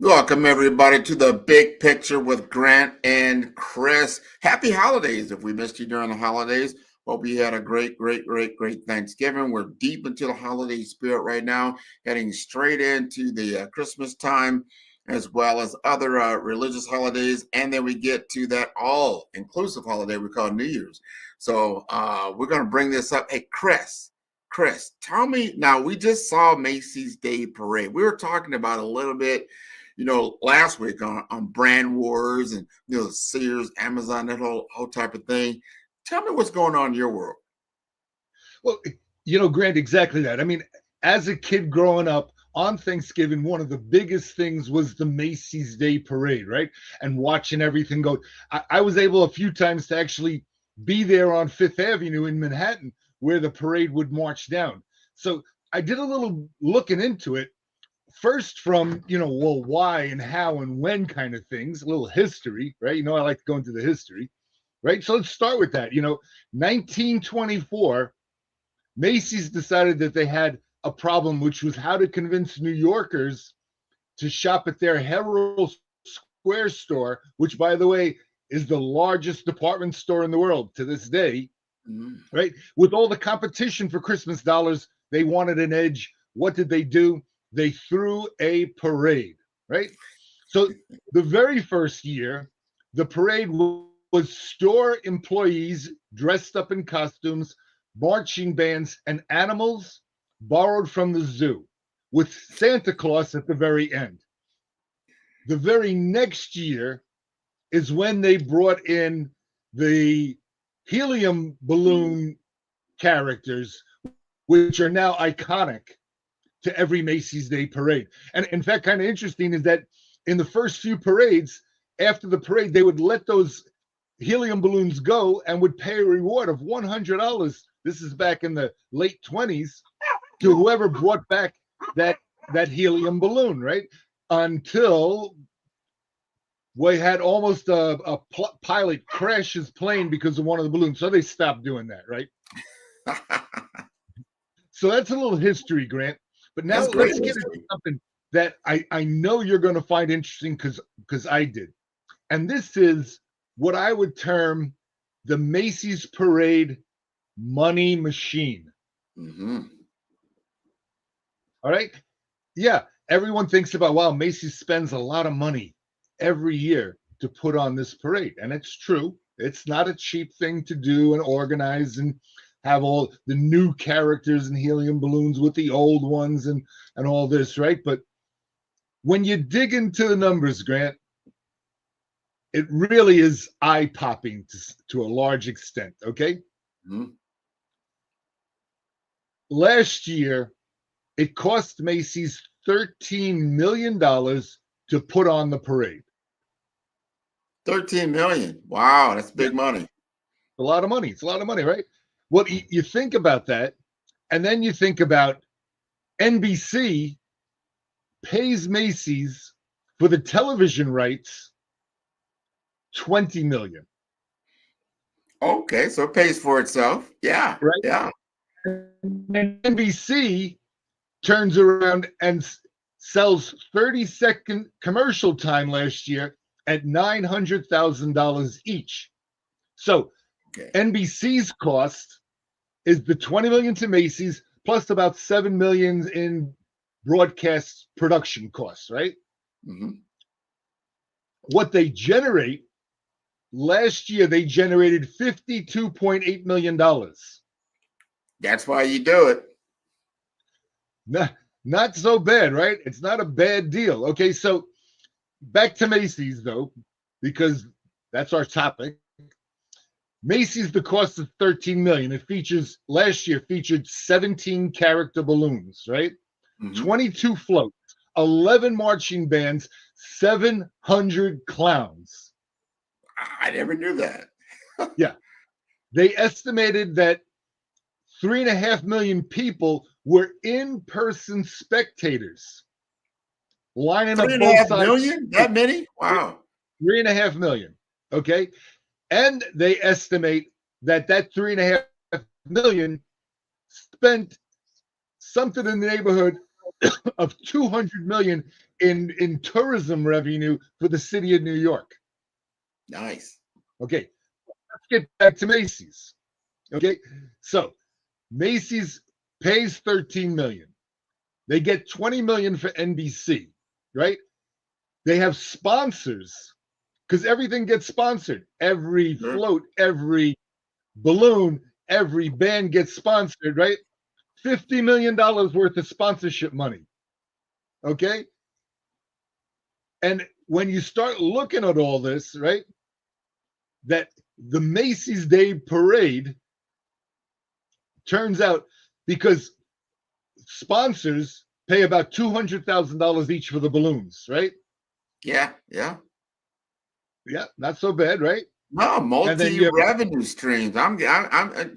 Welcome, everybody, to the big picture with Grant and Chris. Happy holidays. If we missed you during the holidays, hope you had a great Thanksgiving. We're deep into the holiday spirit right now, heading straight into the Christmas time, as well as other religious holidays. And then we get to that all inclusive holiday we call New Year's. So we're going to bring this up. Hey, Chris, tell me now, we just saw Macy's Day Parade. We were talking about a little bit last week on brand wars and Sears, Amazon, that whole type of thing. Tell me what's going on in your world. Well, Grant, exactly that. I mean, as a kid growing up on Thanksgiving, one of the biggest things was the Macy's Day Parade, right? And watching everything go. I was able a few times to actually be there on Fifth Avenue in Manhattan where the parade would march down. So I did a little looking into it. First from, well, why and how and when kind of things, a little history, right? I like to go into the history, right? So let's start with that. 1924, Macy's decided that they had a problem, which was how to convince New Yorkers to shop at their Herald Square store, which, by the way, is the largest department store in the world to this day, right? With all the competition for Christmas dollars, they wanted an edge. What did they do? They threw a parade, right? So the very first year, the parade was store employees dressed up in costumes, marching bands, and animals borrowed from the zoo, with Santa Claus at the very end. The very next year is when they brought in the helium balloon characters, which are now iconic to every Macy's Day Parade. And in fact, kind of interesting is that in the first few parades, after the parade, they would let those helium balloons go and would pay a reward of $100. This is back in the late 20s to whoever brought back that helium balloon, right? Until we had almost a pilot crash his plane because of one of the balloons. So they stopped doing that, right? So that's a little history, Grant. But now let's get into something that I know you're going to find interesting because I did. And this is what I would term the Macy's Parade money machine. All right. Yeah. Everyone thinks about, wow, Macy's spends a lot of money every year to put on this parade. And it's true. It's not a cheap thing to do and organize and have all the new characters and helium balloons with the old ones and all this, right? But when you dig into the numbers, Grant, it really is eye-popping to a large extent, okay? Last year, it cost Macy's $13 million to put on the parade. 13 million. Wow, that's big money. A lot of money. It's a lot of money, right? Well, you think about that, and then you think about NBC pays Macy's for the television rights $20 million. Okay, so it pays for itself. Yeah, right. Yeah. And NBC turns around and sells 30-second commercial time last year at $900,000 each. So NBC's cost is the $20 million to Macy's plus about $7 million in broadcast production costs, right? What they generate last year, they generated $52.8 million. That's why you do it. Not so bad, right? It's not a bad deal. Okay, so back to Macy's though, because that's our topic. Macy's, the cost of $13 million. It last year featured 17 character balloons, right? 22 floats, 11 marching bands, 700 clowns. I never knew that. Yeah. They estimated that 3.5 million people were in-person spectators lining up both sides. 3.5 million? That many? Wow. 3.5 million. Okay. And they estimate that 3.5 million spent something in the neighborhood of 200 million in tourism revenue for the city of New York. Nice. Okay, let's get back to Macy's. Okay, so Macy's pays 13 million. They get 20 million for NBC, right? They have sponsors because everything gets sponsored. Every Sure. float, every balloon, every band gets sponsored, right? $50 million worth of sponsorship money. Okay. And when you start looking at all this, right, that the Macy's Day Parade turns out because sponsors pay about $200,000 each for the balloons, right? Yeah, yeah. Yeah, not so bad, right? No, And then you have, multi-revenue streams. I'm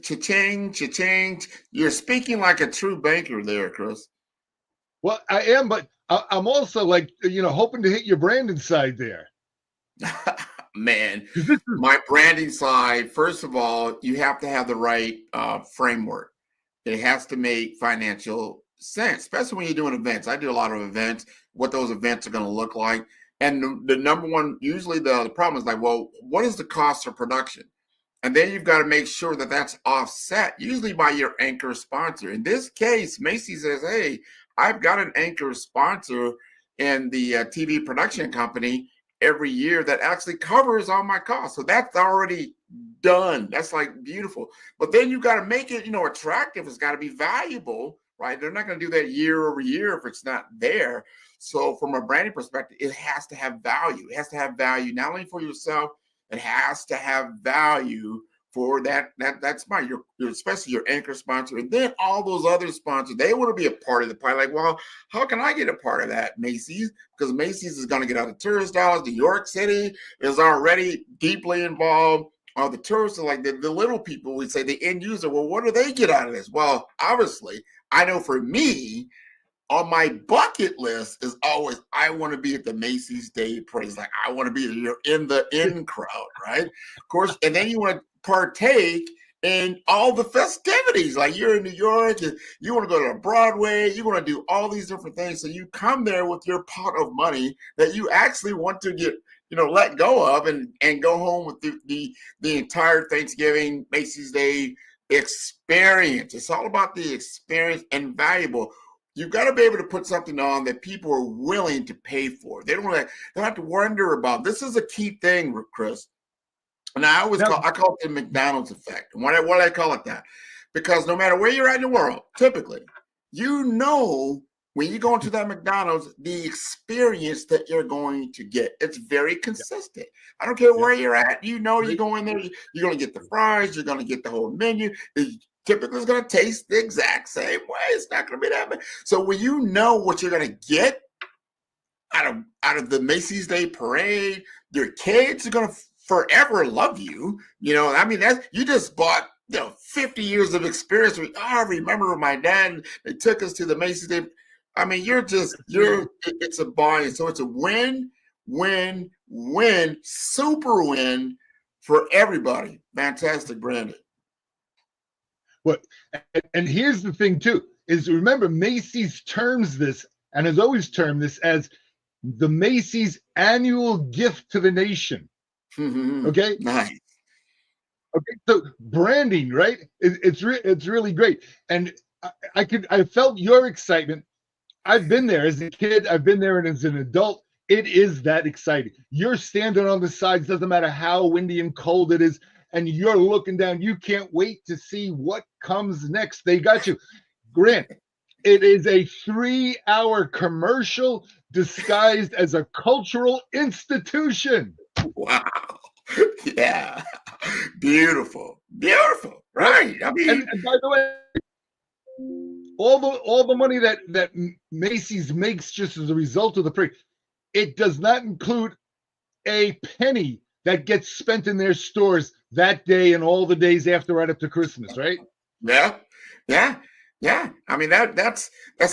cha-ching, cha-ching. You're speaking like a true banker there, Chris. well, I am, but I'm also like, hoping to hit your Brandon side there. Man, Because this is, my branding side, first of all, you have to have the right framework. It has to make financial sense, especially when you're doing events. I do a lot of events, what those events are going to look like. And the number one, usually the problem is like, well, what is the cost of production? And then you've got to make sure that that's offset, usually by your anchor sponsor. In this case, Macy says, hey, I've got an anchor sponsor in the TV production company every year that actually covers all my costs. So that's already done. That's like beautiful. But then you got to make it, attractive. It's got to be valuable, right? They're not going to do that year over year if it's not there. So from a branding perspective, it has to have value. It has to have value not only for yourself, it has to have value for that's my your especially your anchor sponsor, and then all those other sponsors. They want to be a part of the pie. Like, well, how can I get a part of that, Macy's? Because Macy's is going to get out of tourist dollars. New York City is already deeply involved. The tourists are like the little people. We say the end user. Well, what do they get out of this? Well, obviously, I know for me, on my bucket list is always I want to be at the Macy's Day Parade. Like I want to be you're in the in crowd, right? Of course, and then you want to partake in all the festivities. Like you're in New York, and you want to go to Broadway, you want to do all these different things. So you come there with your pot of money that you actually want to get, let go of and go home with the entire Thanksgiving Macy's Day experience. It's all about the experience and valuable. You've got to be able to put something on that people are willing to pay for. They don't have to wonder about. This is a key thing, Chris. And I call it the McDonald's effect. And why do I call it that? Because no matter where you're at in the world, typically, when you go into that McDonald's, the experience that you're going to get. It's very consistent. I don't care where you're at. You go in there, you're going to get the fries, you're going to get the whole menu. Typically it's going to taste the exact same way. It's not going to be that bad. So when you know what you're going to get out of the Macy's Day Parade, your kids are going to forever love you. That you just bought 50 years of experience. I remember my dad. They took us to the Macy's Day. It's a buy. So it's a win, win, win, super win for everybody. Fantastic, Brandon. What? And here's the thing too, is remember Macy's terms this and has always termed this as the Macy's annual gift to the nation. Mm-hmm. Okay. Nice. Okay. So branding, right? It's really great. And I felt your excitement. I've been there as a kid. I've been there and as an adult. It is that exciting. You're standing on the sides, doesn't matter how windy and cold it is, and you're looking down. You can't wait to see what comes next. They got you. Grant, it is a 3-hour commercial disguised as a cultural institution. Wow. Yeah. Beautiful. Beautiful. Right. And by the way, all the money that Macy's makes just as a result of the parade, it does not include a penny that gets spent in their stores that day and all the days after, right up to Christmas, right? Yeah. That's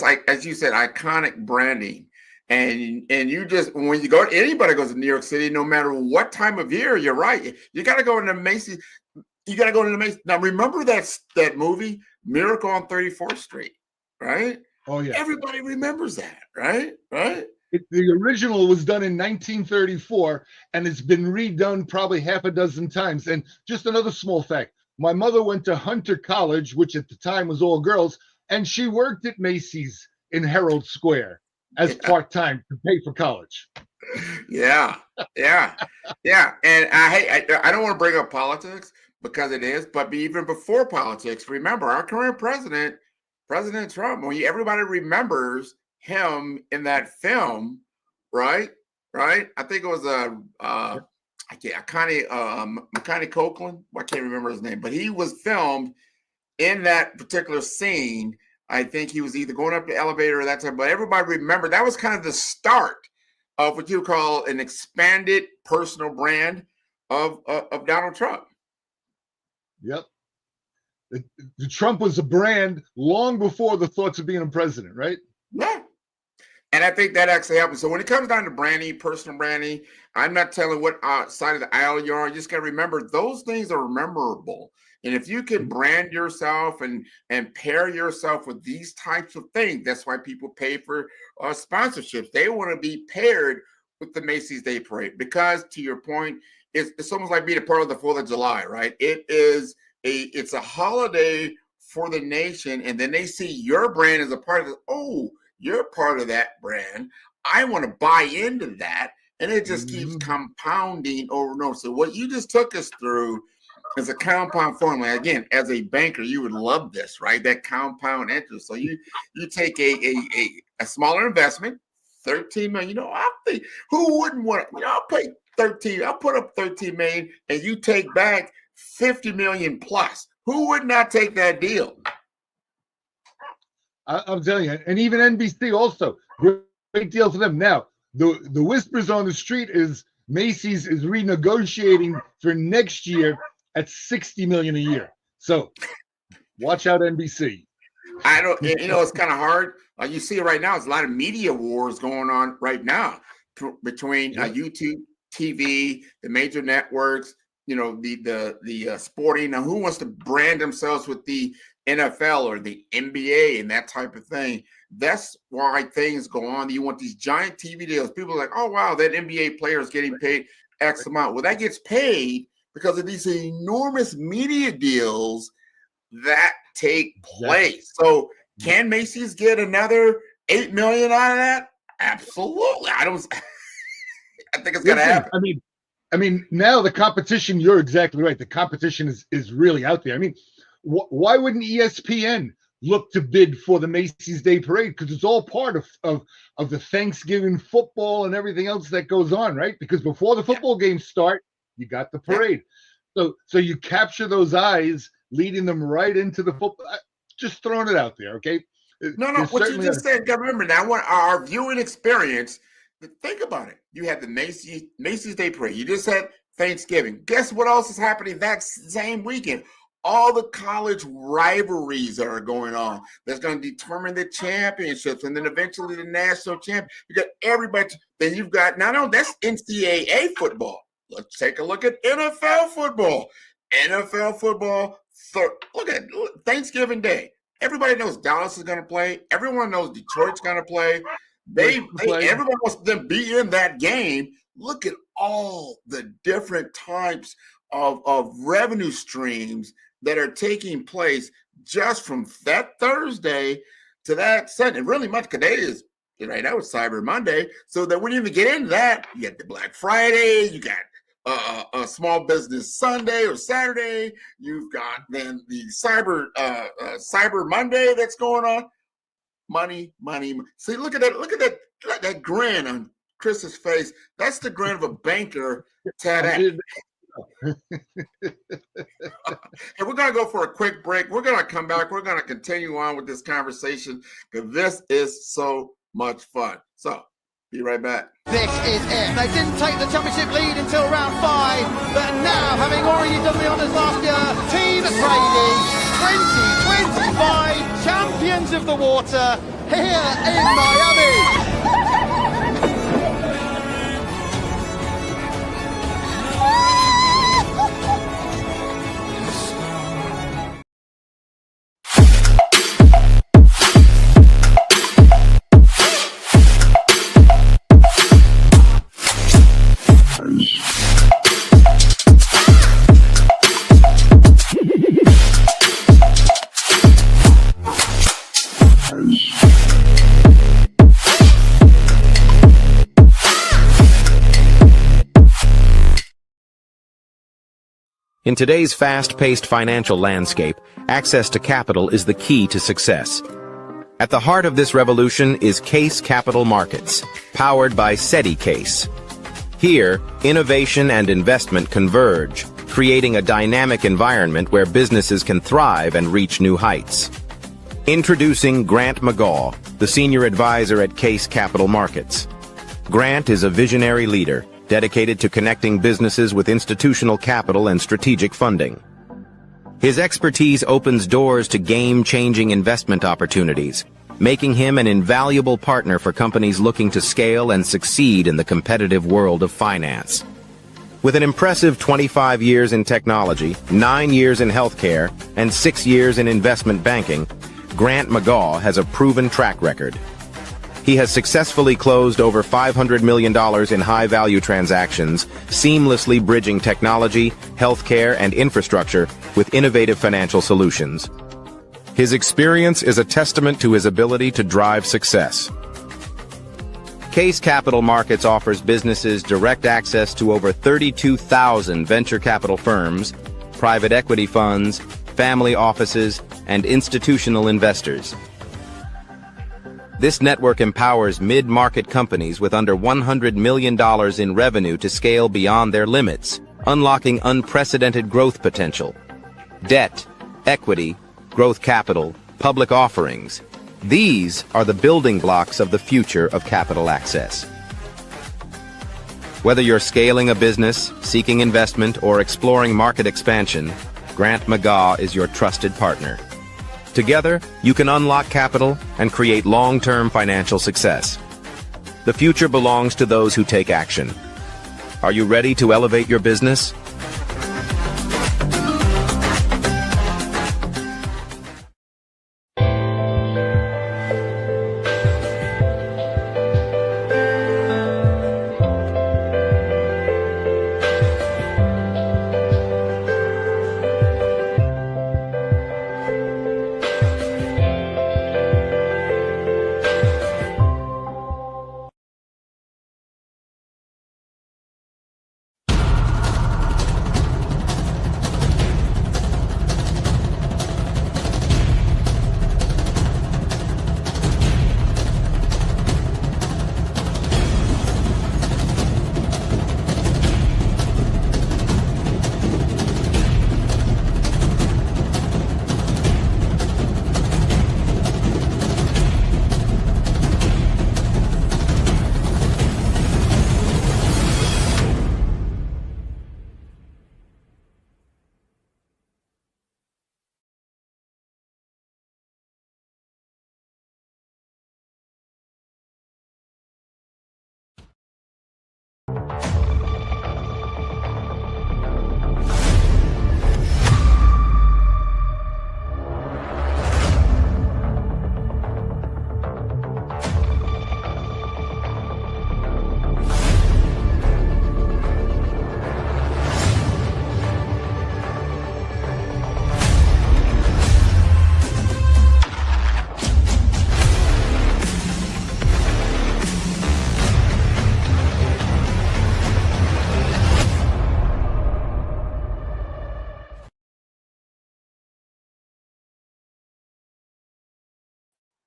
like, as you said, iconic branding. And you just, when you go, anybody goes to New York City, no matter what time of year, you're right. You got to go into Macy's. You got to go into Macy's. Now, remember that movie, Miracle on 34th Street, right? Oh yeah. Everybody remembers that, right? Right? The original was done in 1934 and it's been redone probably half a dozen times. And just another small fact, my mother went to Hunter College, which at the time was all girls, and she worked at Macy's in Herald Square as Yeah. part-time to pay for college. Yeah, yeah, yeah. And I don't want to bring up politics because it is, but even before politics, remember our current president, President Trump. Everybody remembers him in that film, right? Right. I think it was I can't, Connie Copeland. I can't remember his name, but he was filmed in that particular scene. I think he was either going up the elevator or that time, but everybody remember that was kind of the start of what you call an expanded personal brand of Donald Trump. Yep. The Trump was a brand long before the thoughts of being a president, right? Yeah. And I think that actually happens. So when it comes down to branding, personal branding, I'm not telling what side of the aisle you are. You just got to remember those things are memorable. And if you can brand yourself and pair yourself with these types of things, that's why people pay for sponsorships. They want to be paired with the Macy's Day Parade because, to your point, it's almost like being a part of the 4th of July, right? It's a holiday for the nation, and then they see your brand as a part of it. Oh, you're part of that brand. I want to buy into that, and it just keeps compounding over and over. So what you just took us through is a compound formula. Again, as a banker, you would love this, right? That compound interest. So you take a smaller investment, 13 million. I think who wouldn't want it? I'll pay 13. I'll put up 13 million, and you take back 50 million plus. Who would not take that deal? I'm telling you, and even NBC also, great deal for them. Now, the whispers on the street is Macy's is renegotiating for next year at $60 million a year. So watch out, NBC. I don't, it's kind of hard. You see it right now. There's a lot of media wars going on right now between YouTube, TV, the major networks, the sporting. Now, who wants to brand themselves with the NFL or the NBA and that type of thing? That's why things go on. You want these giant TV deals. People are like, oh, wow, that NBA player is getting paid X amount. Well, that gets paid because of these enormous media deals that take place. So can Macy's get another $8 million out of that? Absolutely. I think it's going to happen. I mean, now the competition, you're exactly right. The competition is really out there. I mean, why wouldn't ESPN look to bid for the Macy's Day Parade? Because it's all part of the Thanksgiving football and everything else that goes on, right? Because before the football games start, you got the parade. So you capture those eyes, leading them right into the football. Just throwing it out there, okay? No, what you just said, remember now, our viewing experience, think about it. You had the Macy's Day Parade. You just had Thanksgiving. Guess what else is happening that same weekend? All the college rivalries that are going on that's going to determine the championships and then eventually the national champion. You got everybody. Then you've got not only that's NCAA football. Let's take a look at NFL football. NFL football. Look at Thanksgiving Day. Everybody knows Dallas is going to play. Everyone knows Detroit's going to play. Everyone wants them to be in that game. Look at all the different types of revenue streams that are taking place just from that Thursday to that Sunday. Really much today is right. That was Cyber Monday. So that when you even get into that, you got the Black Friday, you got a Small Business Sunday or Saturday. You've got then the Cyber Monday that's going on. Money. See, look at that grin on Chris's face. That's the grin of a banker. And we're going to go for a quick break. We're going to come back. We're going to continue on with this conversation because this is so much fun. So be right back. This is it. They didn't take the championship lead until round 5, but now, having already done the honours last year, Team Brady, 2025 champions of the water here in Miami. In today's fast-paced financial landscape, access to capital is the key to success. At the heart of this revolution is Case Capital Markets, powered by SETI Case. Here, innovation and investment converge, creating a dynamic environment where businesses can thrive and reach new heights. Introducing Grant McGaw, the Senior Advisor at Case Capital Markets. Grant is a visionary leader, dedicated to connecting businesses with institutional capital and strategic funding. His expertise opens doors to game-changing investment opportunities, making him an invaluable partner for companies looking to scale and succeed in the competitive world of finance. With an impressive 25 years in technology, 9 years in healthcare, and 6 years in investment banking, Grant McGaw has a proven track record. He has successfully closed over $500 million in high-value transactions, seamlessly bridging technology, healthcare, and infrastructure with innovative financial solutions. His experience is a testament to his ability to drive success. Case Capital Markets offers businesses direct access to over 32,000 venture capital firms, private equity funds, family offices, and institutional investors. This network empowers mid-market companies with under $100 million in revenue to scale beyond their limits, unlocking unprecedented growth potential. Debt, equity, growth capital, public offerings. These are the building blocks of the future of capital access. Whether you're scaling a business, seeking investment, or exploring market expansion, Grant McGaw is your trusted partner. Together, you can unlock capital and create long-term financial success. The future belongs to those who take action. Are you ready to elevate your business?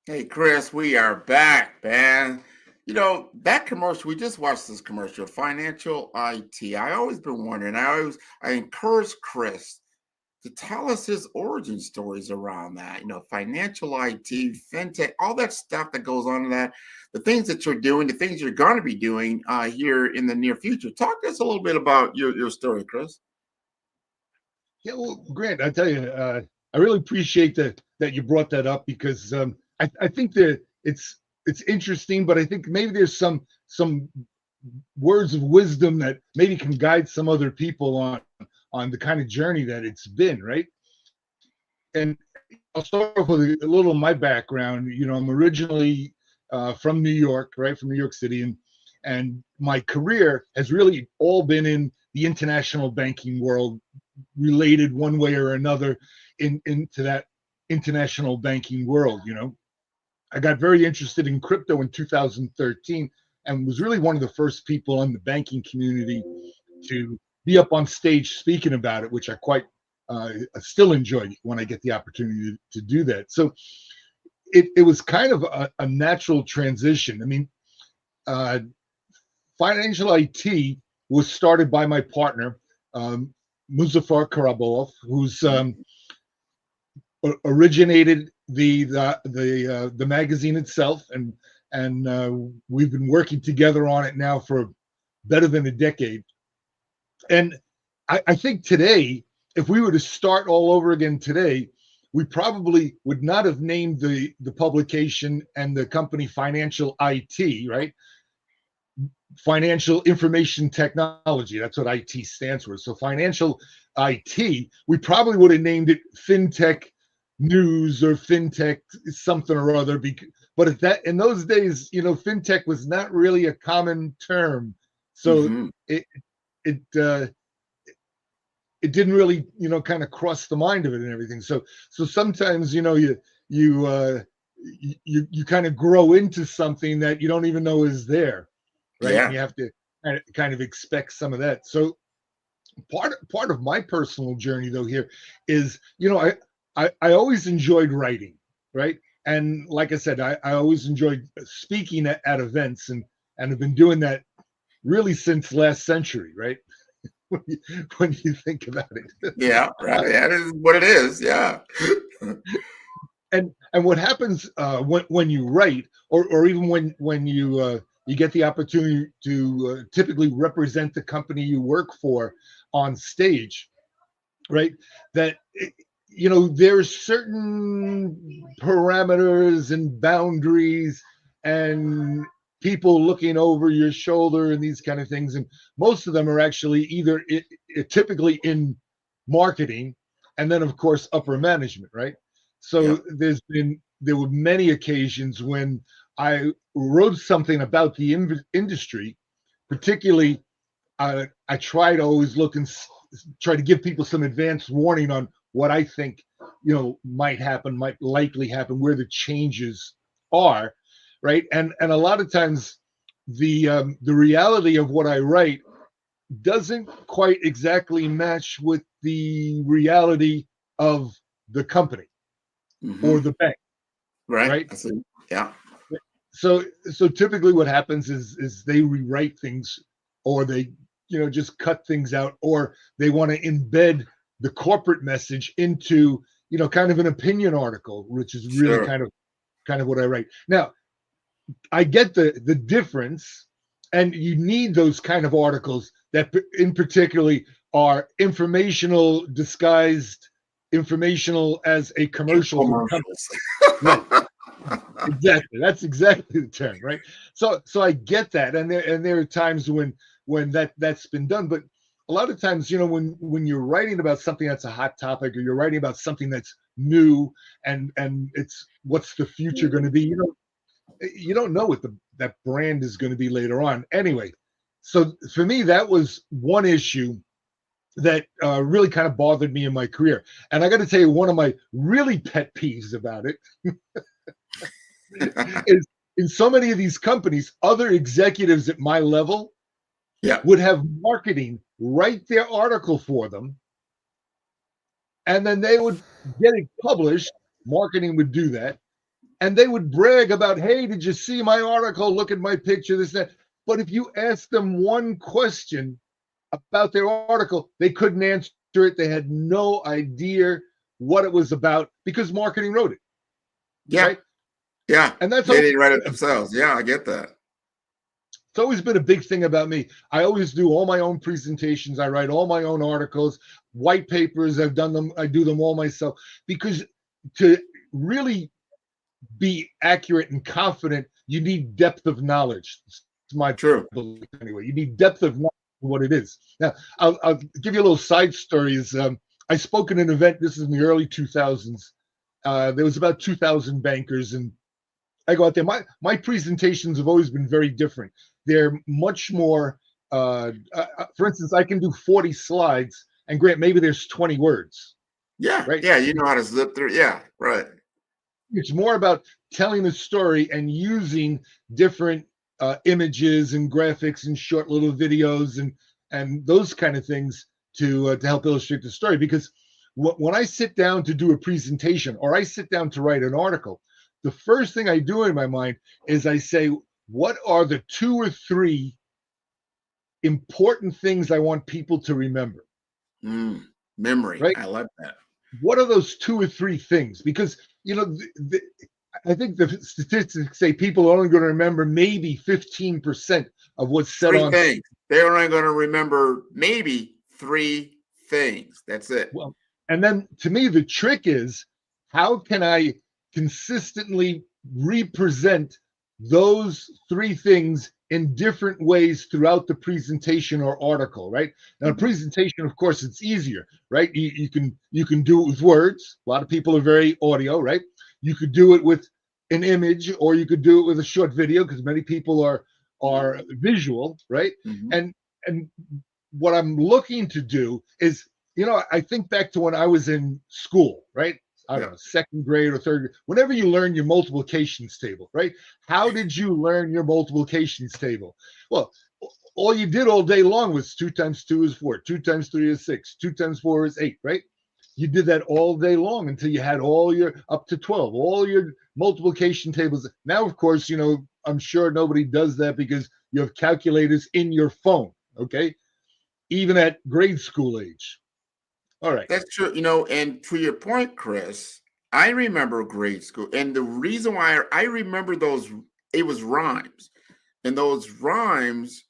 Hey, Chris, we are back, man. You know, that commercial, we just watched this commercial, financial IT. I always been wondering, I encourage Chris to tell us his origin stories around that, financial IT, FinTech, all that stuff that goes on in that, the things that you're doing, the things you're going to be doing here in the near future. Talk to us a little bit about your story, Chris. Yeah, well, Grant, I tell you, I really appreciate that you brought that up because I think that it's interesting, but I think maybe there's some words of wisdom that maybe can guide some other people on the kind of journey that it's been, right? And I'll start off with a little of my background. I'm originally from New York, right, from New York City, and my career has really all been in the international banking world, related one way or another into that international banking world. I got very interested in crypto in 2013 and was really one of the first people in the banking community to be up on stage speaking about it, which I quite still enjoy when I get the opportunity to do that. So it was kind of a natural transition. I mean, financial IT was started by my partner, Muzaffar Karabalov, who's originated the magazine itself, and we've been working together on it now for better than a decade. And I think today, if we were to start all over again today, we probably would not have named the publication and the company Financial IT, right? Financial Information Technology. That's what IT stands for. So Financial IT, we probably would have named it FinTech News or FinTech something or other. But in those days, FinTech was not really a common term. So it didn't really, kind of cross the mind of it and everything. So sometimes, you kind of grow into something that you don't even know is there. Right. Yeah. And you have to kind of expect some of that. So part of my personal journey though here is, I always enjoyed writing, right? And like I said, I always enjoyed speaking at events and have been doing that really since last century, right? when you think about it. Yeah, right. That is what it is. Yeah. And what happens when you write, or even when you get the opportunity to typically represent the company you work for on stage, right? That there's certain parameters and boundaries and people looking over your shoulder and these kind of things, and most of them are actually either typically in marketing, and then of course upper management, right? So there were many occasions when I wrote something about the industry, particularly I try to always look and try to give people some advance warning on what I think might happen, might likely happen, where the changes are, right? And a lot of times the reality of what I write doesn't quite exactly match with the reality of the company or the bank, right? Yeah. So typically what happens is they rewrite things, or they just cut things out, or they want to embed the corporate message into kind of an opinion article, which is really kind of what I write. Now, I get the difference, and you need those kind of articles that in particularly are informational disguised informational as a commercial for the company. Right. Exactly. That's exactly the term, right? So I get that, and there are times when that's been done, but a lot of times, when you're writing about something that's a hot topic, or you're writing about something that's new, and it's what's the future going to be, you don't know what that brand is going to be later on. Anyway, so for me, that was one issue that really kind of bothered me in my career. And I got to tell you, one of my really pet peeves about it is in so many of these companies, other executives at my level would have marketing write their article for them, and then they would get it published. Marketing would do that, and they would brag about, hey, did you see my article? Look at my picture, this, that. But if you asked them one question about their article, they couldn't answer it. They had no idea what it was about because marketing wrote it. Yeah. Right? Yeah. And that's they didn't write it themselves. Yeah, I get that. It's always been a big thing about me. I always do all my own presentations. I write all my own articles, white papers. I've done them. I do them all myself, because to really be accurate and confident, you need depth of knowledge. It's my belief anyway. You need depth of knowledge of what it is. Now, I'll give you a little side stories. I spoke at an event. This is in the early 2000s. There was about 2,000 bankers, and I go out there. My presentations have always been very different. They're much more, for instance, I can do 40 slides, and Grant, maybe there's 20 words. Yeah, right. Yeah, you know how to zip through. Yeah, right. It's more about telling a story and using different images and graphics and short little videos and those kind of things to help illustrate the story. Because when I sit down to do a presentation or I sit down to write an article, the first thing I do in my mind is I say, what are the 2 or 3 important things I want people to remember? Memory. Right? I love that. What are those 2 or 3 things? Because, I think the statistics say people are only going to remember maybe 15% of what's said 3 on. things. They're only going to remember maybe 3 things. That's it. Well, and then to me, the trick is, how can I consistently represent those 3 things in different ways throughout the presentation or article, right? Now, a presentation, of course, it's easier, right? You can do it with words. A lot of people are very audio, right? You could do it with an image, or you could do it with a short video, because many people are visual, right? And what I'm looking to do is, I think back to when I was in school, right? I don't know, 2nd grade or 3rd grade, whenever you learn your multiplications table, right? How did you learn your multiplications table? Well, all you did all day long was 2 times 2 is 4, 2 times 3 is 6, 2 times 4 is 8, right? You did that all day long until you had all your up to 12, all your multiplication tables. Now, of course, I'm sure nobody does that because you have calculators in your phone, okay? Even at grade school age. All right. That's true. And to your point, Chris, I remember grade school. And the reason why I remember those, it was rhymes. And those rhymes,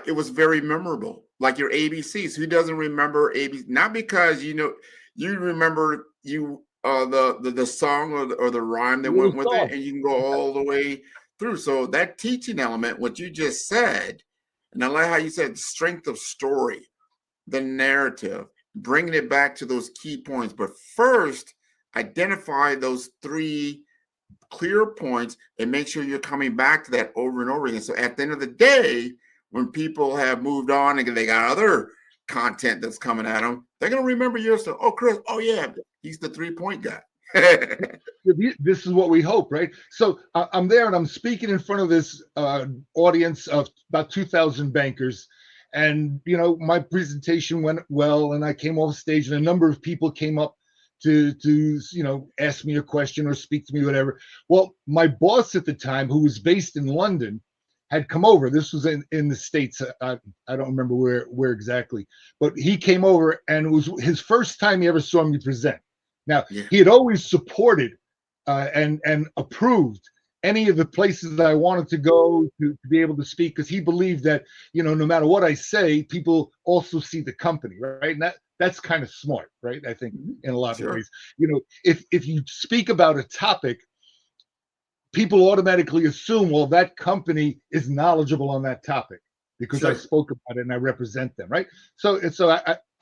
it was very memorable. Like your ABCs. Who doesn't remember ABC? Not because, you remember the song or the rhyme that went with it, and you can go all the way through. So that teaching element, what you just said, and I like how you said strength of story, the narrative, bringing it back to those key points. But first, identify those 3 clear points and make sure you're coming back to that over and over again. So at the end of the day, when people have moved on and they got other content that's coming at them, they're going to remember your stuff. Oh, Chris, oh yeah, he's the 3-point guy. This is what we hope, right? So I'm there and I'm speaking in front of this audience of about 2,000 bankers. And, my presentation went well, and I came off stage and a number of people came up to ask me a question or speak to me, whatever. Well, my boss at the time, who was based in London, had come over. This was in the States. I don't remember where exactly, but he came over, and it was his first time he ever saw me present. Now, he had always supported and approved any of the places that I wanted to go to be able to speak, because he believed that, no matter what I say, people also see the company, right? And that's kind of smart, right? I think in a lot of ways, if you speak about a topic, people automatically assume, well, that company is knowledgeable on that topic because I spoke about it and I represent them, right? So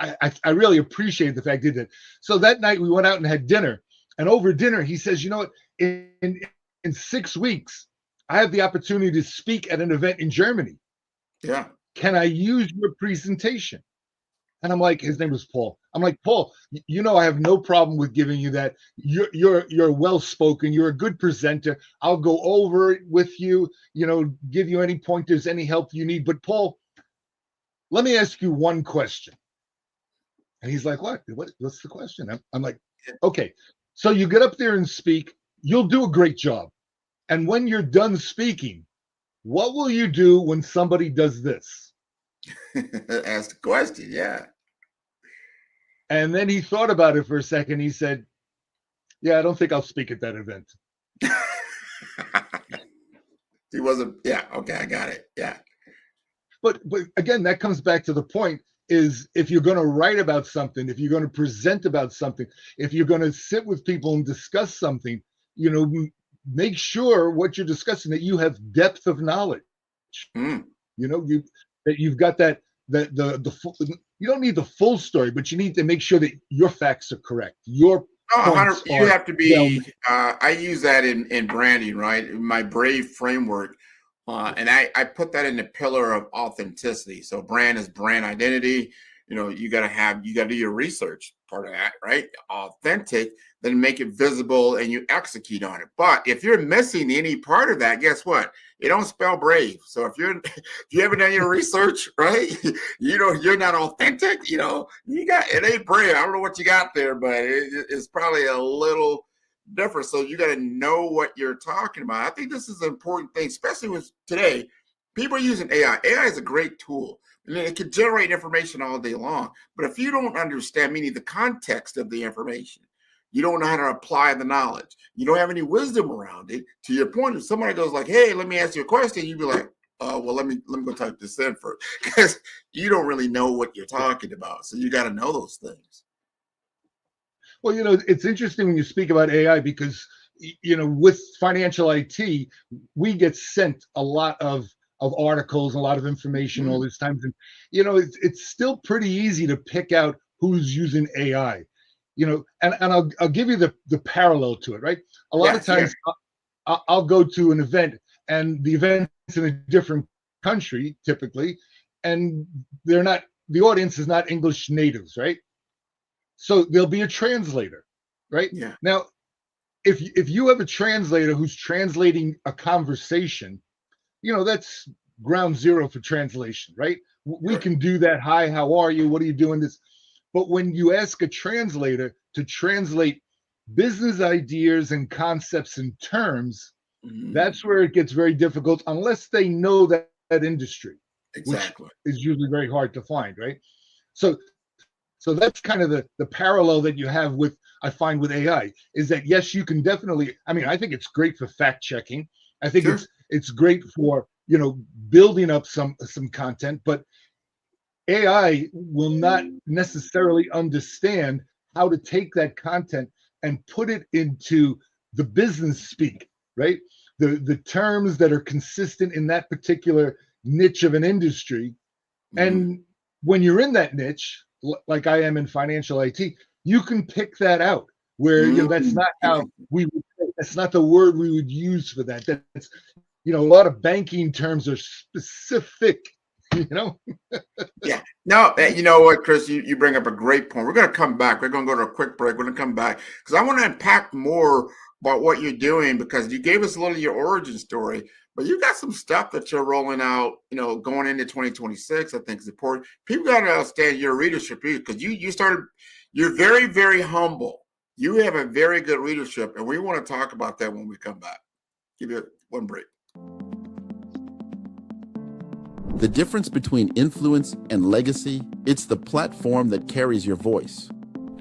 I really appreciate the fact he did that. So that night we went out and had dinner, and over dinner he says, you know what, in 6 weeks I have the opportunity to speak at an event in Germany. Yeah. Can I use your presentation? And I'm like, his name was Paul. I'm like, Paul, I have no problem with giving you that. You're well spoken. You're a good presenter. I'll go over it with you. Give you any pointers, any help you need. But Paul, let me ask you one question. And he's like, what? What's the question? I'm like, okay. So you get up there and speak. You'll do a great job. And when you're done speaking, what will you do when somebody does this? Ask the question, yeah. And then he thought about it for a second. He said, yeah, I don't think I'll speak at that event. He wasn't, yeah, okay, I got it, yeah. But again, that comes back to the point, is if you're going to write about something, if you're going to present about something, if you're going to sit with people and discuss something, make sure what you're discussing, that you have depth of knowledge. That you've got that the full, you don't need the full story, but you need to make sure that your facts are correct. Your points you have to be. I use that in branding, right? My Brave framework, and I put that in the pillar of authenticity. So brand is brand identity. you got to do your research part of that, right? Authentic, then make it visible and you execute on it. But if you're missing any part of that, guess what? It don't spell brave. So if you haven't done your research, right? You're not authentic. You got it ain't brave. I don't know what you got there, but it's probably a little different. So you got to know what you're talking about. I think this is an important thing, especially with today. People are using AI. AI is a great tool. And it can generate information all day long. But if you don't understand, meaning the context of the information, you don't know how to apply the knowledge, you don't have any wisdom around it. To your point, if somebody goes like, hey, let me ask you a question, you'd be like, well, let me go type this in first, because you don't really know what you're talking about. So you got to know those things. Well, it's interesting when you speak about AI because, with financial IT, we get sent a lot of articles, a lot of information all these times. And, it's still pretty easy to pick out who's using AI, and I'll give you the parallel to it, right? A lot of times I'll go to an event and the event's in a different country typically, and the audience is not English natives, right? So there'll be a translator, right? Yeah. Now, if you have a translator who's translating a conversation, that's ground zero for translation, right? We can do that. Hi, how are you? What are you doing this? But when you ask a translator to translate business ideas and concepts and terms, that's where it gets very difficult unless they know that industry, exactly, which is usually very hard to find, right? So that's kind of the parallel that you have I find with AI is that, yes, you can definitely, I think it's great for fact checking. I think it's great for, building up some content, but AI will not necessarily understand how to take that content and put it into the business speak, right? The terms that are consistent in that particular niche of an industry. And when you're in that niche, like I am in financial IT, you can pick that out where, that's not how that's not the word we would use for that. That's, a lot of banking terms are specific, Yeah. No, you know what, Chris, you bring up a great point. We're going to come back. We're going to go to a quick break. We're going to come back because I want to unpack more about what you're doing, because you gave us a little of your origin story, but you got some stuff that you're rolling out, going into 2026, I think is important. People got to understand your readership because you're very, very humble. You have a very good readership, and we want to talk about that when we come back. Give you one break. The difference between influence and legacy, it's the platform that carries your voice.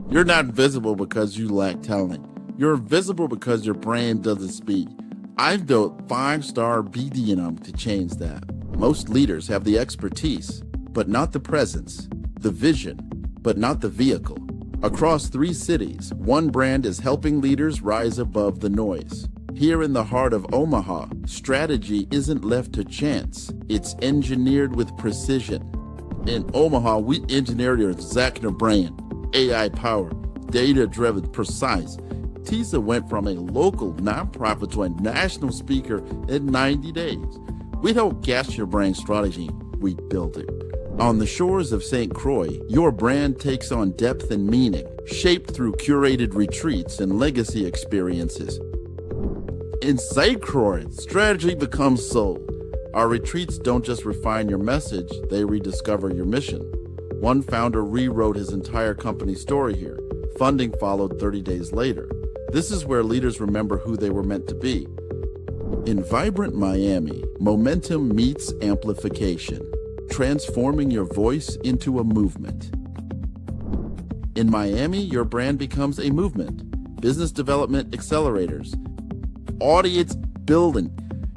You're not visible because you lack talent. You're visible because your brand doesn't speak. I've built 5-star BDM to change that. Most leaders have the expertise, but not the presence, the vision, but not the vehicle. Across 3 cities, one brand is helping leaders rise above the noise. Here in the heart of Omaha, strategy isn't left to chance. It's engineered with precision. In Omaha, we engineered your executive brand, AI-powered, data-driven, precise. TISA went from a local nonprofit to a national speaker in 90 days. We don't guess your brand strategy, we build it. On the shores of St. Croix, your brand takes on depth and meaning, shaped through curated retreats and legacy experiences. In St. Croix, strategy becomes soul. Our retreats don't just refine your message, they rediscover your mission. One founder rewrote his entire company story here. Funding followed 30 days later. This is where leaders remember who they were meant to be. In vibrant Miami, momentum meets amplification, transforming your voice into a movement. In Miami, your brand becomes a movement. Business development accelerators, audience building.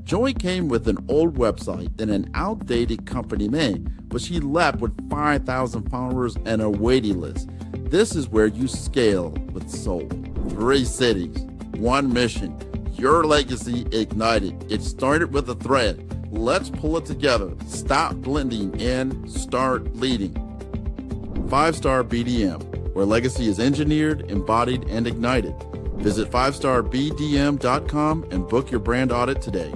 Joy came with an old website and an outdated company name, but she left with 5,000 followers and a waiting list. This is where you scale with soul. 3 cities, 1 mission, your legacy ignited. It started with a thread. Let's pull it together. Stop blending in, start leading. 5-star BDM, where legacy is engineered, embodied, and ignited. Visit 5starbdm.com and book your brand audit today.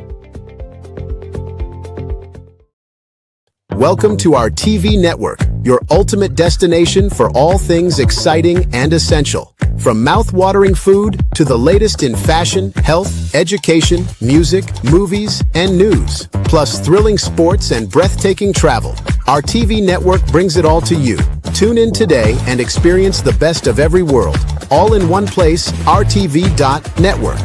Welcome to our TV network, your ultimate destination for all things exciting and essential. From mouth-watering food to the latest in fashion, health, education, music, movies, and news, plus thrilling sports and breathtaking travel, our TV network brings it all to you. Tune in today and experience the best of every world, all in one place, RTV.network.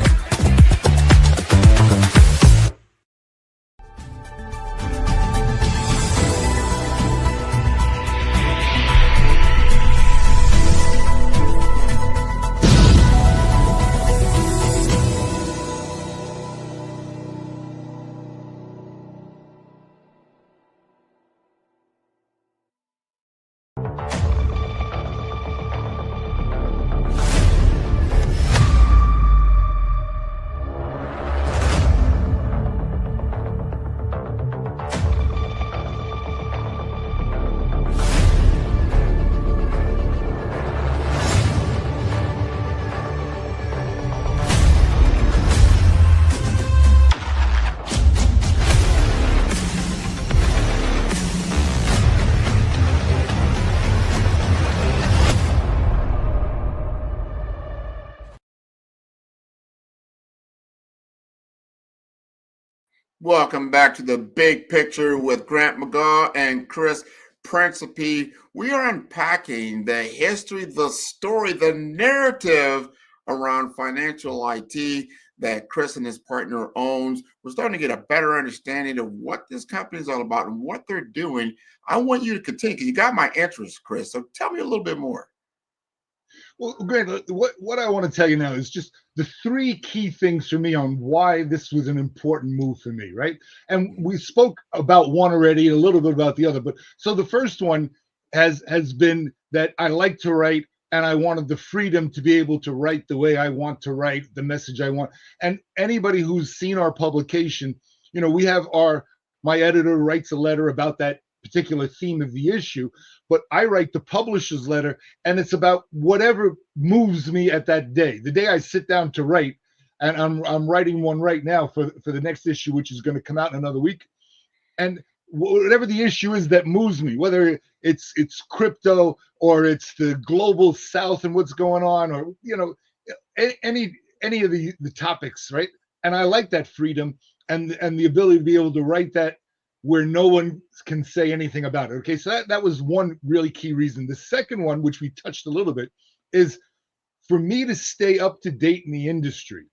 Welcome back to the Big Picture with Grant McGaw and Chris Principe. We are unpacking the history, the story, the narrative around financial IT that Chris and his partner owns. We're starting to get a better understanding of what this company is all about and what they're doing. I want you to continue because you got my interest, Chris. So tell me a little bit more. Well, Grant, what I want to tell you now is just the three key things for me on why this was an important move for me, right? And we spoke about one already, and a little bit about the other. But so the first one has been that I like to write, and I wanted the freedom to be able to write the way I want to write, the message I want. And anybody who's seen our publication, we have my editor writes a letter about that particular theme of the issue, but I write the publisher's letter, and it's about whatever moves me at that day. The day I sit down to write, and I'm writing one right now for the next issue, which is going to come out in another week. And whatever the issue is that moves me, whether it's crypto or it's the global South and what's going on, or any of the topics, right? And I like that freedom and the ability to be able to write that where no one can say anything about it. Okay, so that was one really key reason. The second one, which we touched a little bit, is for me to stay up to date in the industry,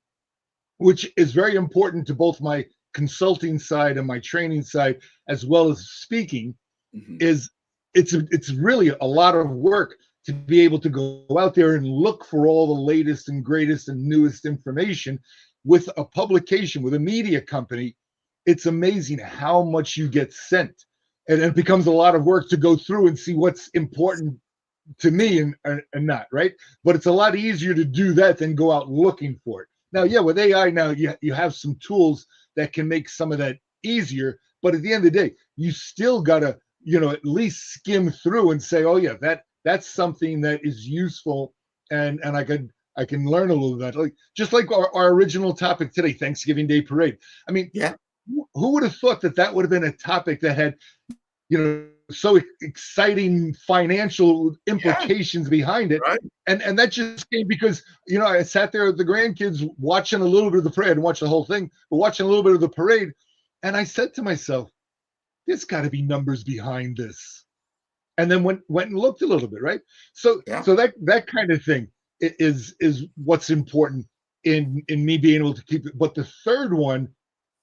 which is very important to both my consulting side and my training side, as well as speaking. It's really a lot of work to be able to go out there and look for all the latest and greatest and newest information with a publication, with a media company. It's amazing how much you get sent, and it becomes a lot of work to go through and see what's important to me and not, right? But it's a lot easier to do that than go out looking for it. Now, yeah, with AI now, you have some tools that can make some of that easier, but at the end of the day, you still gotta, at least skim through and say, oh yeah, that's something that is useful, and I can learn a little bit. Just like our original topic today, Thanksgiving Day Parade. I mean, yeah. Who would have thought that would have been a topic that had, so exciting financial implications behind it? Right. And that just came because, I sat there with the grandkids watching a little bit of the parade. I didn't watch the whole thing, but watching a little bit of the parade. And I said to myself, there's got to be numbers behind this. And then went and looked a little bit, right? So that kind of thing is what's important in me being able to keep it. But the third one,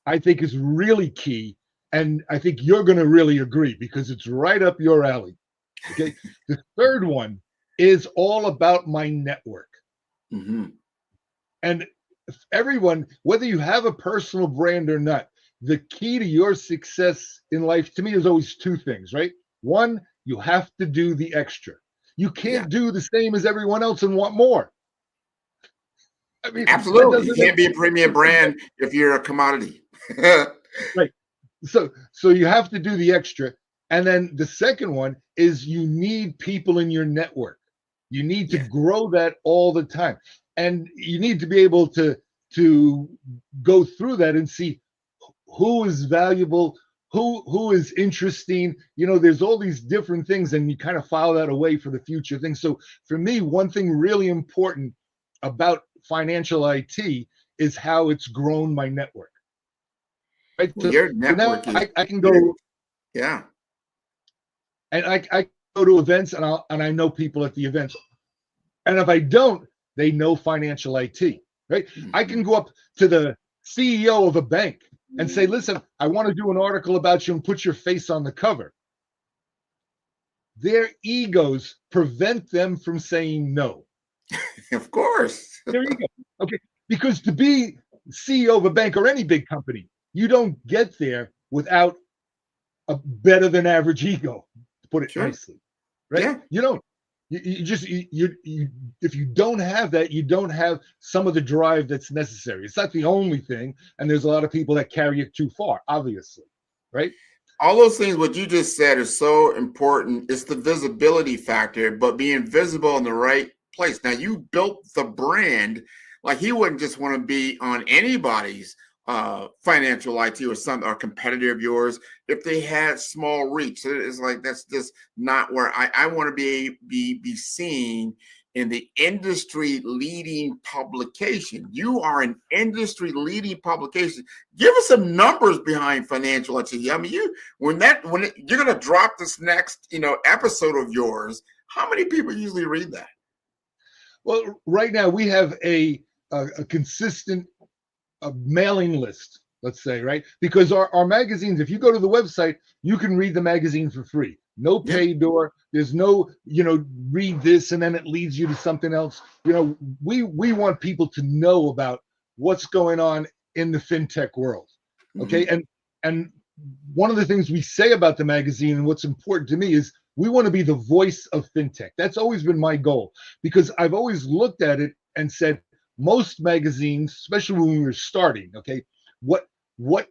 I think, is really key, and I think you're going to really agree because it's right up your alley. Okay, the third one is all about my network, and everyone, whether you have a personal brand or not, the key to your success in life, to me, is always two things, right? One, you have to do the extra. You can't do the same as everyone else and want more. I mean, absolutely, you can't be a premium brand if you're a commodity. Right. So you have to do the extra. And then the second one is you need people in your network. You need to grow that all the time. And you need to be able to go through that and see who is valuable, who is interesting. You know, there's all these different things, and you kind of file that away for the future things. So for me, one thing really important about financial IT is how it's grown my network. Right. Well, your So now network is I can go huge. Yeah. and I go to events and I know people at the events. And if I don't, they know financial IT, right? I can go up to the CEO of a bank and say, listen, I want to do an article about you and put your face on the cover. Their egos prevent them from saying no. Of course. Their ego. Okay. Because to be CEO of a bank or any big company, you don't get there without a better than average ego, to put it Sure. nicely. Right? Yeah. You don't. You just if you don't have that, you don't have some of the drive that's necessary. It's not the only thing, and there's a lot of people that carry it too far, obviously, right? All those things, what you just said, is so important. It's the visibility factor, but being visible in the right place. Now, you built the brand. Like, he wouldn't just want to be on anybody's financial IT or some or competitor of yours if they had small reach. So it's like, that's just not where I want to be seen in the industry leading publication. You are an industry leading publication. Give us some numbers behind financial IT. I mean, you're going to drop this next episode of yours, how many people usually read that? Well, right now we have a consistent mailing list, let's say, right? Because our magazines, if you go to the website, you can read the magazine for free. No pay door. There's no, read this and then it leads you to something else. We want people to know about what's going on in the FinTech world. Okay. Mm-hmm. And one of the things we say about the magazine and what's important to me is we want to be the voice of FinTech. That's always been my goal, because I've always looked at it and said, most magazines, especially when we were starting, okay, what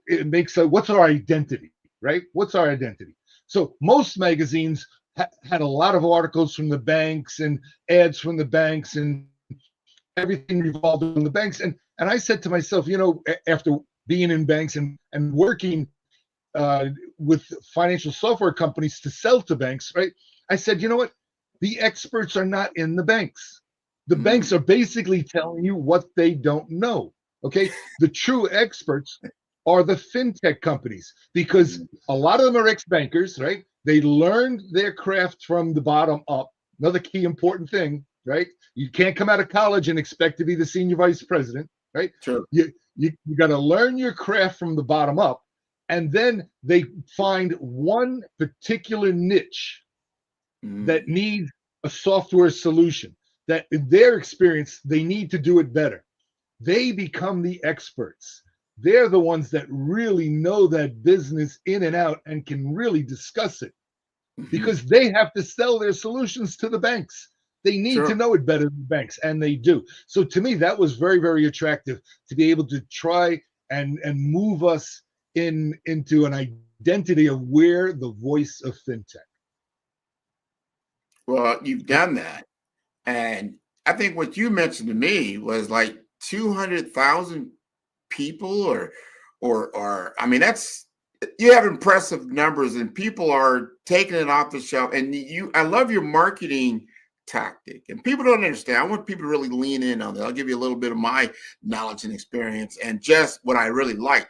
it makes what's our identity, right? What's our identity? So most magazines had a lot of articles from the banks and ads from the banks, and everything revolved around the banks. And I said to myself, after being in banks and working with financial software companies to sell to banks, right? I said, you know what? The experts are not in the banks. The banks are basically telling you what they don't know. Okay. The true experts are the FinTech companies, because a lot of them are ex-bankers, right? They learned their craft from the bottom up. Another key important thing, right? You can't come out of college and expect to be the senior vice president, right? Sure. You got to learn your craft from the bottom up, and then they find one particular niche that needs a software solution that, in their experience, they need to do it better. They become the experts. They're the ones that really know that business in and out and can really discuss it, because they have to sell their solutions to the banks. They need to know it better than banks, and they do. So to me, that was very, very attractive, to be able to try and move us into an identity of where the voice of FinTech. Well, you've done that. And I think what you mentioned to me was like 200,000 people or I mean, you have impressive numbers, and people are taking it off the shelf. And I love your marketing tactic, and people don't understand. I want people to really lean in on that. I'll give you a little bit of my knowledge and experience and just what I really like.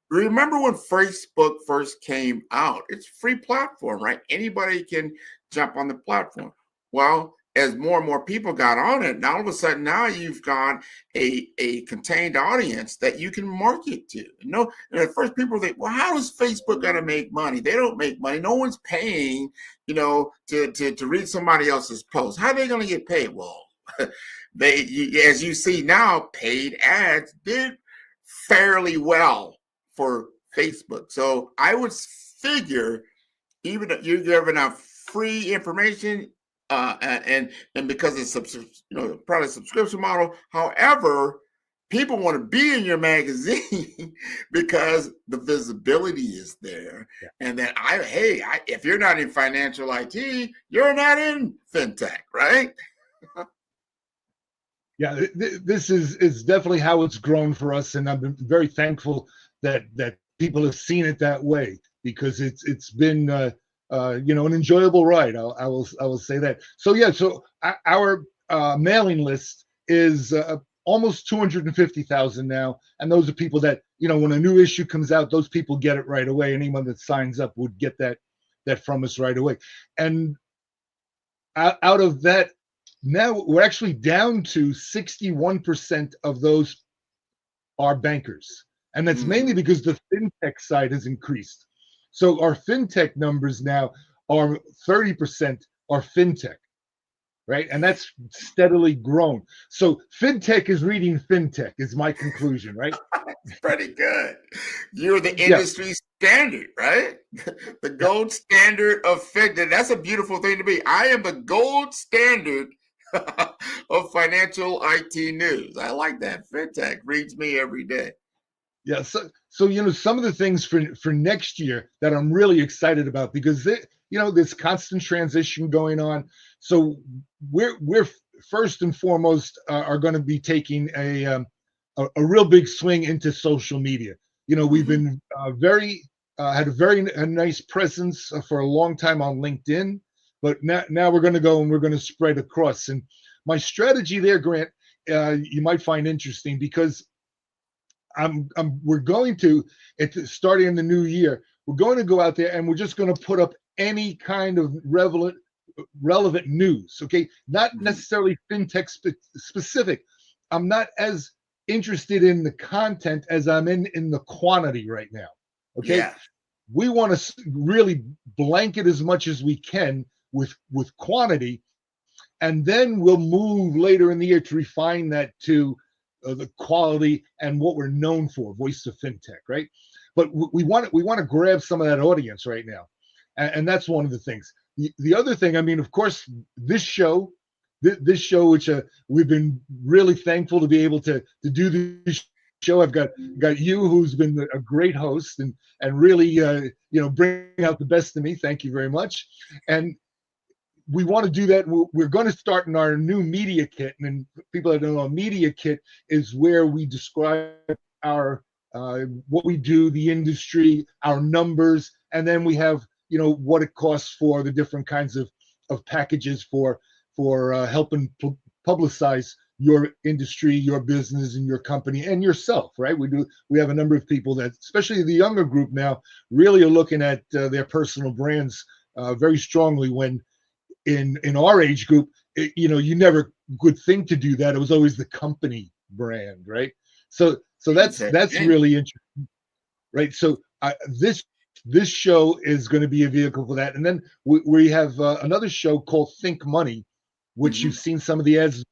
Remember when Facebook first came out? It's a free platform, right? Anybody can jump on the platform. Well, as more and more people got on it, and all of a sudden now you've got a contained audience that you can market to. And at first people think, well, how is Facebook going to make money? They don't make money. No one's paying, to read somebody else's post. How are they going to get paid? Well, as you see now, paid ads did fairly well for Facebook. So I would figure, even if you're giving out free information, and because it's probably a subscription model. However, people want to be in your magazine because the visibility is there, and then if you're not in financial IT, you're not in FinTech, right? Yeah, this is definitely how it's grown for us, and I've been very thankful that people have seen it that way. because it's been an enjoyable ride. I will say that. So yeah, so our mailing list is almost 250,000 now, and those are people that, when a new issue comes out, those people get it right away. Anyone that signs up would get that from us right away. And out of that, now we're actually down to 61% of those are bankers, and that's mainly because the FinTech side has increased. So our FinTech numbers now are 30% are FinTech, right? And that's steadily grown. So FinTech is reading FinTech is my conclusion, right? It's pretty good. You're the industry standard, right? The gold standard of FinTech. That's a beautiful thing to be. I am the gold standard of financial IT news. I like that. FinTech reads me every day. Yeah, so some of the things for next year that I'm really excited about, because there's constant transition going on. So we're first and foremost are going to be taking a real big swing into social media. We've been had a nice presence for a long time on LinkedIn, but now we're going to go and we're going to spread across. And my strategy there, Grant, you might find interesting, because we're going to, starting in the new year, we're going to go out there and we're just going to put up any kind of relevant news. Okay, not necessarily FinTech specific. I'm not as interested in the content as I'm in the quantity right now. Okay, Yeah. We want to really blanket as much as we can with quantity, and then we'll move later in the year to refine that to the quality and what we're known for, voice of FinTech, right? But we want to grab some of that audience right now, and that's one of the things. The other thing, I mean, of course, this show, which we've been really thankful to be able to do this show. I've got you, who's been a great host and really bring out the best of me. Thank you very much. And we want to do that. We're going to start in our new media kit, and people that don't know, a media kit is where we describe our what we do, the industry, our numbers, and then we have what it costs for the different kinds of packages for helping publicize your industry, your business, and your company, and yourself, right? We have a number of people that, especially the younger group now, really are looking at their personal brands very strongly. When in our age group, you never could think to do that. It was always the company brand, right? So that's really interesting, right? So this show is going to be a vehicle for that. And then we have another show called Think Money, which you've seen some of the ads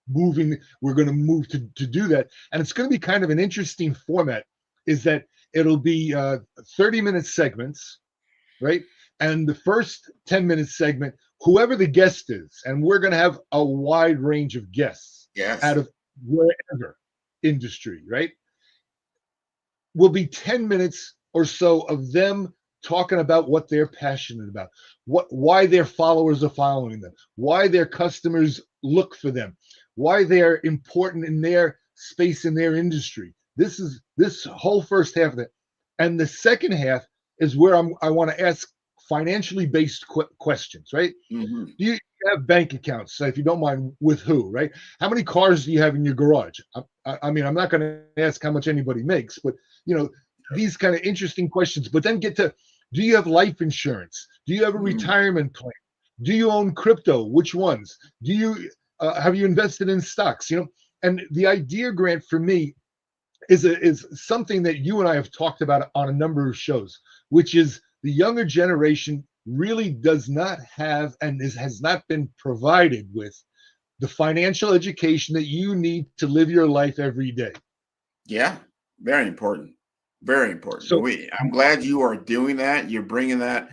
moving. We're going to move to do that, and it's going to be kind of an interesting format. Is that it'll be 30-minute segments, right? And the first 10-minute segment, whoever the guest is, and we're going to have a wide range of guests out of wherever industry, right? Will be 10 minutes or so of them talking about what they're passionate about, why their followers are following them, why their customers look for them, why they're important in their space, in their industry. This is this whole first half of it. And the second half is where I want to ask financially based questions, right? Do you have bank accounts, so if you don't mind, with who, right? How many cars do you have in your garage? I mean, I'm not going to ask how much anybody makes, but these kind of interesting questions. But then get to, do you have life insurance? Do you have a retirement plan? Do you own crypto? Which ones? Do you have you invested in stocks? And the idea, Grant, for me is something that you and I have talked about on a number of shows, which is the younger generation really does not have and has not been provided with the financial education that you need to live your life every day. Yeah, very important. Very important. So I'm glad you are doing that. You're bringing that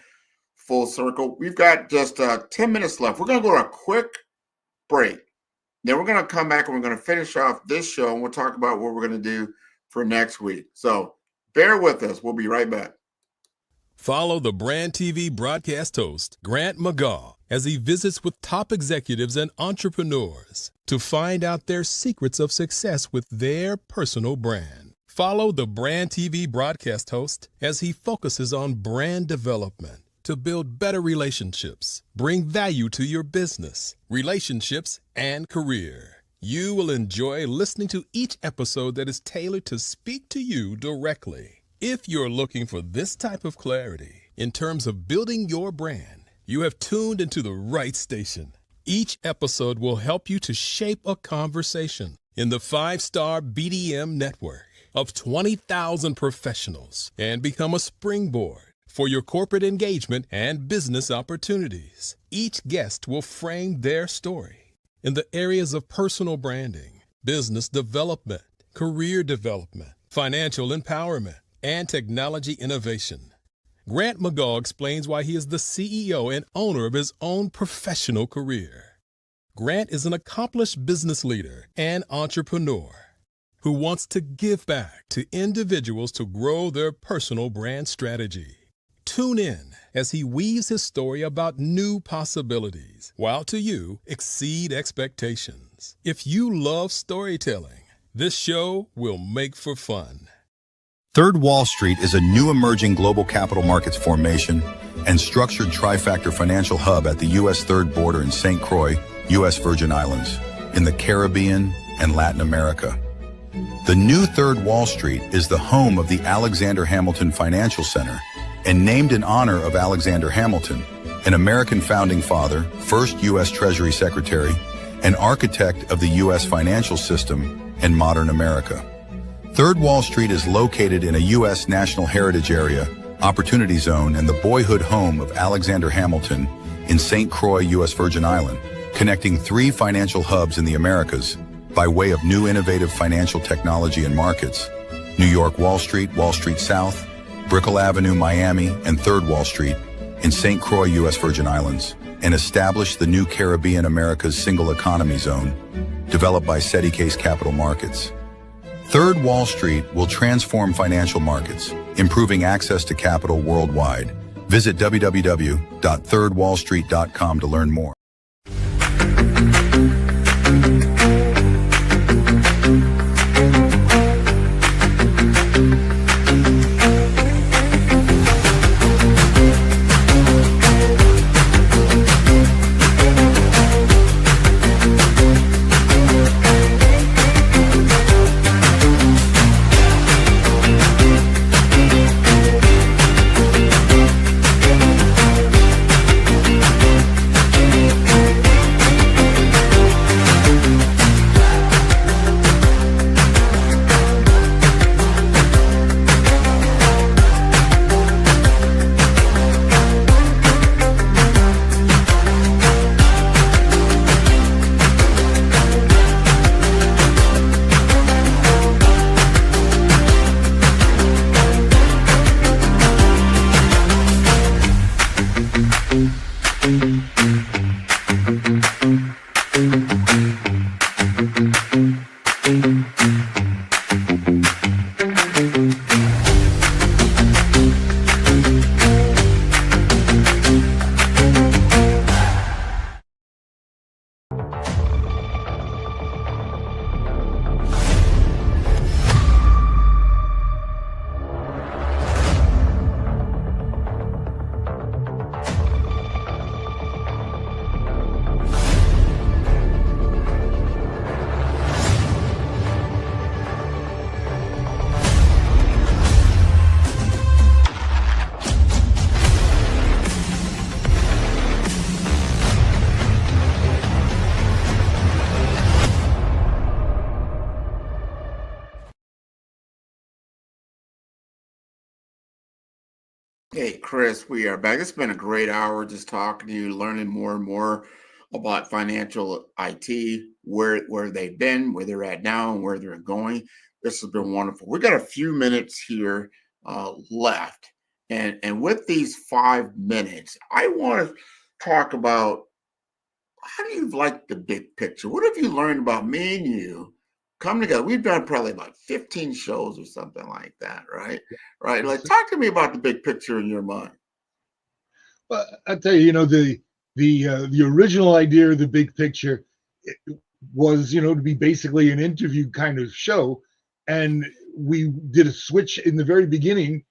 full circle. We've got just 10 minutes left. We're going to go to a quick break. Then we're going to come back and we're going to finish off this show, and we'll talk about what we're going to do for next week. So bear with us. We'll be right back. Follow the Brand TV broadcast host, Grant McGaw, as he visits with top executives and entrepreneurs to find out their secrets of success with their personal brand. Follow the Brand TV broadcast host as he focuses on brand development to build better relationships, bring value to your business, relationships, and career. You will enjoy listening to each episode that is tailored to speak to you directly. If you're looking for this type of clarity in terms of building your brand, you have tuned into the right station. Each episode will help you to shape a conversation in the 5-star BDM network of 20,000 professionals and become a springboard for your corporate engagement and business opportunities. Each guest will frame their story in the areas of personal branding, business development, career development, financial empowerment, and technology innovation. Grant McGaw explains why he is the CEO and owner of his own professional career. Grant is an accomplished business leader and entrepreneur who wants to give back to individuals to grow their personal brand strategy. Tune in as he weaves his story about new possibilities, while to you exceed expectations. If you love storytelling, this show will make for fun. Third Wall Street is a new emerging global capital markets formation and structured trifactor financial hub at the U.S. Third Border in St. Croix, U.S. Virgin Islands, in the Caribbean and Latin America. The new Third Wall Street is the home of the Alexander Hamilton Financial Center and named in honor of Alexander Hamilton, an American founding father, first U.S. Treasury Secretary, and architect of the U.S. financial system and modern America. Third Wall Street is located in a U.S. National Heritage Area, Opportunity Zone, and the boyhood home of Alexander Hamilton in St. Croix, U.S. Virgin Island, connecting 3 financial hubs in the Americas by way of new innovative financial technology and markets: New York Wall Street South, Brickell Avenue, Miami, and Third Wall Street in St. Croix, U.S. Virgin Islands, and established the new Caribbean America's Single Economy Zone, developed by SETI Capital Markets. Third Wall Street will transform financial markets, improving access to capital worldwide. Visit www.thirdwallstreet.com to learn more. Hey, Chris, we are back. It's been a great hour just talking to you, learning more and more about financial IT, where they've been, where they're at now, and where they're going. This has been wonderful. We got a few minutes here left, and with these 5 minutes, I want to talk about how do you like the big picture? What have you learned about me and you come together? We've done probably about 15 shows or something like that, right? Right. Like, talk to me about the big picture in your mind. Well, I tell you, the original idea of the big picture was, to be basically an interview kind of show, and we did a switch in the very beginning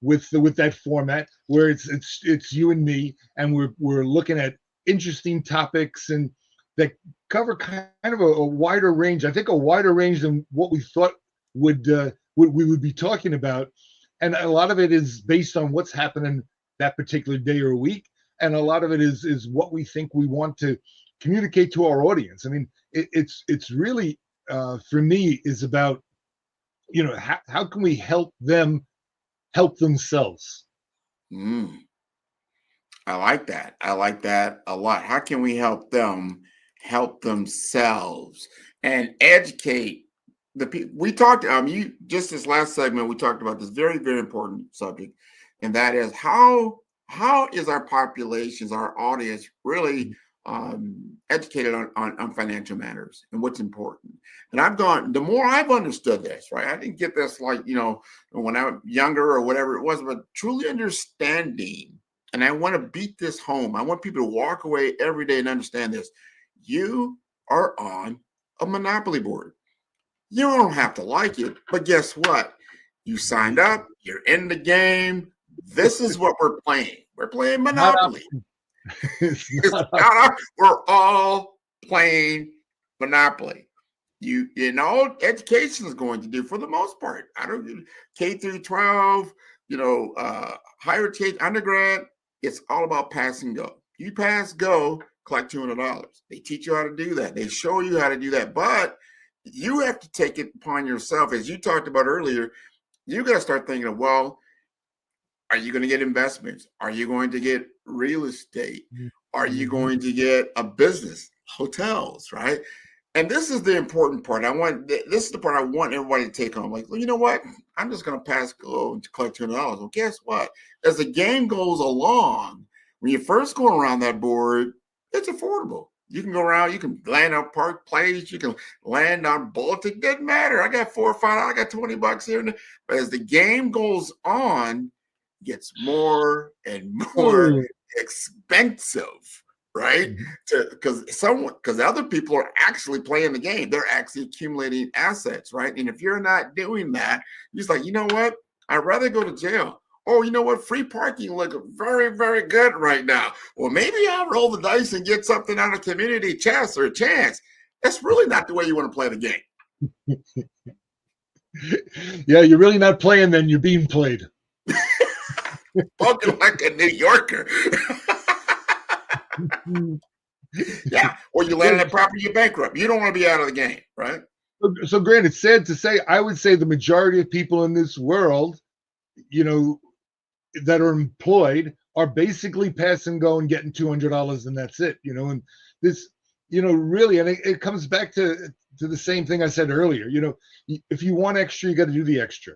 with that format where it's you and me, and we're looking at interesting topics and that cover kind of a wider range. I think a wider range than what we thought we would be talking about, and a lot of it is based on what's happening that particular day or week, and a lot of it is what we think we want to communicate to our audience. I mean, it's really for me is about, you know, how can we help them help themselves. I like that. I like that a lot. How can we help them help themselves and educate the people? We talked, you just this last segment, we talked about this very, very important subject, and that is how is our populations, our audience really educated on financial matters and what's important. And I've gone, the more I've understood this, right? I didn't get this like, you know, when I was younger or whatever it was, but truly understanding. And I want to beat this home. I want people to walk away every day and understand this. You are on a monopoly board. You don't have to like it, but guess what? You signed up, you're in the game. This is what we're playing. We're playing Monopoly. We're all playing Monopoly. You know, education is going to do for the most part. I don't K through 12, you know, higher education, undergrad. It's all about pass and go. You pass, go, collect $200. They teach you how to do that. They show you how to do that, but you have to take it upon yourself, as you talked about earlier. You got to start thinking of, well, are you going to get investments? Are you going to get real estate? Are you going to get a business, hotels, right? And this is the important part. This is the part I want everybody to take home. Like, well, you know what? I'm just going to pass go and collect $200. Well, guess what? As the game goes along, when you first go around that board, it's affordable. You can go around, you can land on Park Place, you can land on Baltic, doesn't matter. I got $4 or $5, I got $20 here. But as the game goes on, it gets more and more expensive, right? Because other people are actually playing the game. They're actually accumulating assets, right? And if you're not doing that, you're just like, you know what? I'd rather go to jail. Oh, you know what? Free parking looks very, very good right now. Well, maybe I'll roll the dice and get something on a community chest or a chance. That's really not the way you want to play the game. Yeah, you're really not playing, then you're being played. Spoken like a New Yorker. Yeah, or you land on a property, you're bankrupt. You don't want to be out of the game, right? So, Grant, it's sad to say, I would say the majority of people in this world, you know, that are employed are basically pass and go and getting $200 and that's it, you know. And this, you know, really, and it comes back to the same thing I said earlier. You know, if you want extra, you got to do the extra.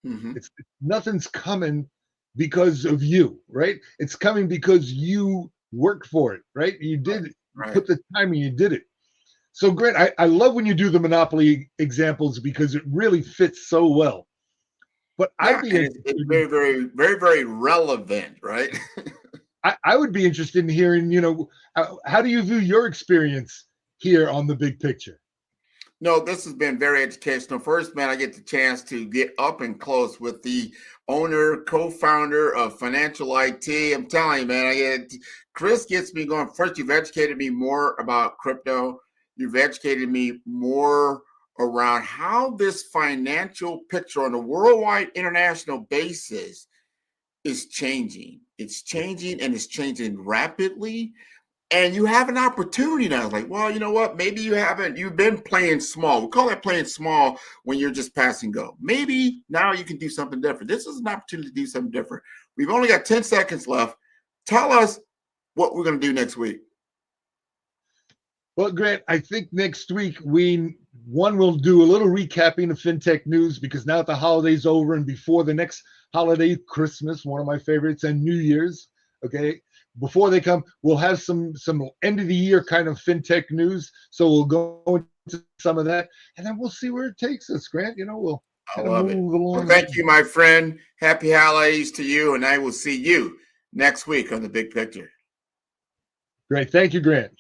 It's nothing's coming because of you, right? It's coming because you worked for it, right? You did put the time and you did it. So, Grant, I love when you do the Monopoly examples because it really fits so well. But it's very, very, very, very relevant, right? I would be interested in hearing, you know, how do you view your experience here on The Big Picture? No, this has been very educational. First, man, I get the chance to get up and close with the owner, co-founder of Financial IT. I'm telling you, man, Chris gets me going. First, you've educated me more about crypto. You've educated me more around how this financial picture on a worldwide international basis is changing. It's changing and it's changing rapidly. And you have an opportunity now. Like, well, you know what? Maybe you've been playing small. We call that playing small when you're just pass and go. Maybe now you can do something different. This is an opportunity to do something different. We've only got 10 seconds left. Tell us what we're going to do next week. Well, Grant, I think next week we'll do a little recapping of FinTech news, because now that the holiday's over and before the next holiday, Christmas, one of my favorites, and New Year's, okay, before they come, we'll have some end of the year kind of FinTech news. So we'll go into some of that, and then we'll see where it takes us, Grant. You know, we'll kind of move along. Well, thank you, my friend. Happy holidays to you, and I will see you next week on The Big Picture. Great. Thank you, Grant.